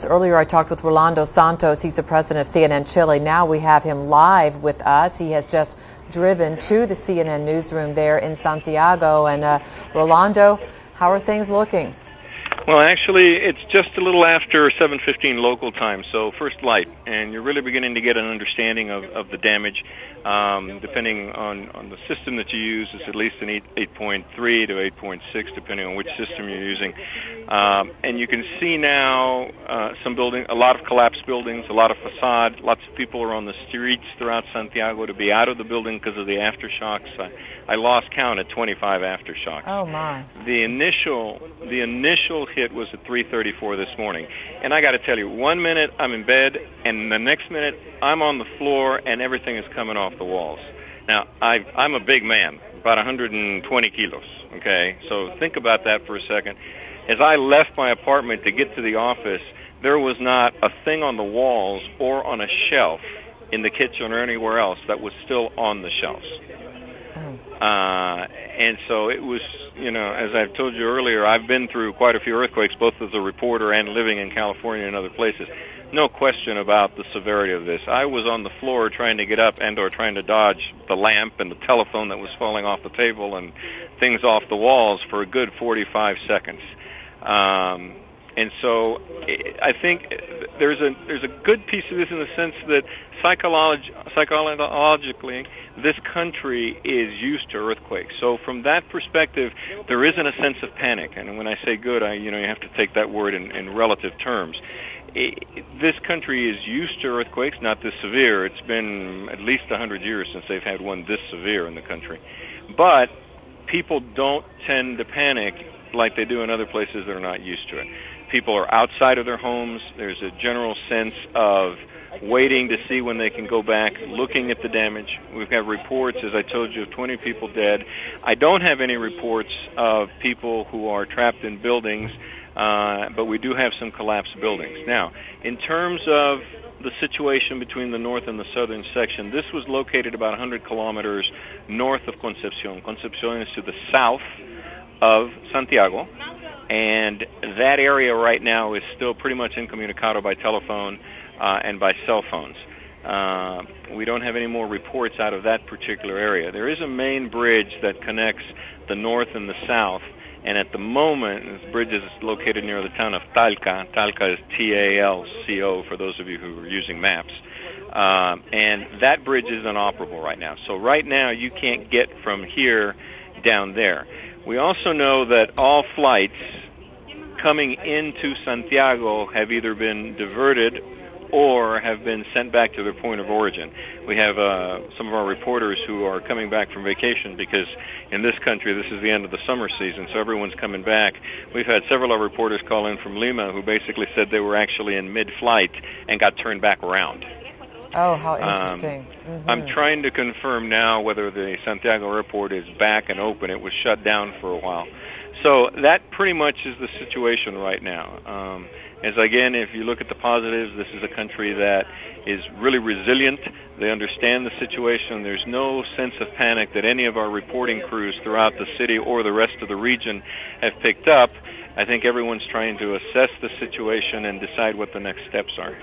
Earlier I talked with Rolando Santos. He's the president of CNN Chile. Now we have him live with us. He has just driven to the CNN newsroom there in Santiago. And Rolando, how are things looking? Well, actually, it's just a little after 7:15 local time, so first light, and you're really beginning to get an understanding of the damage. Depending on the system that you use, it's at least an 8.3 to 8.6, depending on which system you're using. And you can see now a lot of collapsed buildings, a lot of facade. Lots of people are on the streets throughout Santiago to be out of the building because of the aftershocks. I lost count at 25 aftershocks. Oh my! The initial hit was at 3:34 this morning, and I got to tell you, 1 minute I'm in bed, and the next minute I'm on the floor, and everything is coming off the walls. Now I'm a big man, about 120 kilos. Okay, so think about that for a second. As I left my apartment to get to the office, there was not a thing on the walls or on a shelf in the kitchen or anywhere else that was still on the shelves. And so it was, as I've told you earlier, I've been through quite a few earthquakes, both as a reporter and living in California and other places. No question about the severity of this. I was on the floor trying to get up and/or trying to dodge the lamp and the telephone that was falling off the table and things off the walls for a good 45 seconds. And so I think there's a good piece of this in the sense that psychologically, this country is used to earthquakes. So from that perspective, there isn't a sense of panic. And when I say good, you have to take that word in relative terms. This country is used to earthquakes, not this severe. It's been at least 100 years since they've had one this severe in the country. But people don't tend to panic like they do in other places that are not used to it. People are outside of their homes. There's a general sense of waiting to see when they can go back, looking at the damage. We've got reports, as I told you, of 20 people dead. I don't have any reports of people who are trapped in buildings, but we do have some collapsed buildings. Now, in terms of the situation between the north and the southern section, this was located about 100 kilometers north of Concepcion. Concepcion is to the south of Santiago, and that area right now is still pretty much incommunicado by telephone and by cell phones. We don't have any more reports out of that particular area. There is a main bridge that connects the north and the south, and at the moment, this bridge is located near the town of Talca. Talca is Talco, for those of you who are using maps. And that bridge is inoperable right now. So right now, you can't get from here down there. We also know that all flights coming into Santiago have either been diverted or have been sent back to their point of origin. We have some of our reporters who are coming back from vacation because in this country this is the end of the summer season, so everyone's coming back. We've had several of our reporters call in from Lima who basically said they were actually in mid-flight and got turned back around. Oh, how interesting. I'm trying to confirm now whether the Santiago airport is back and open. It was shut down for a while. So that pretty much is the situation right now. Again, if you look at the positives, this is a country that is really resilient. They understand the situation. There's no sense of panic that any of our reporting crews throughout the city or the rest of the region have picked up. I think everyone's trying to assess the situation and decide what the next steps are.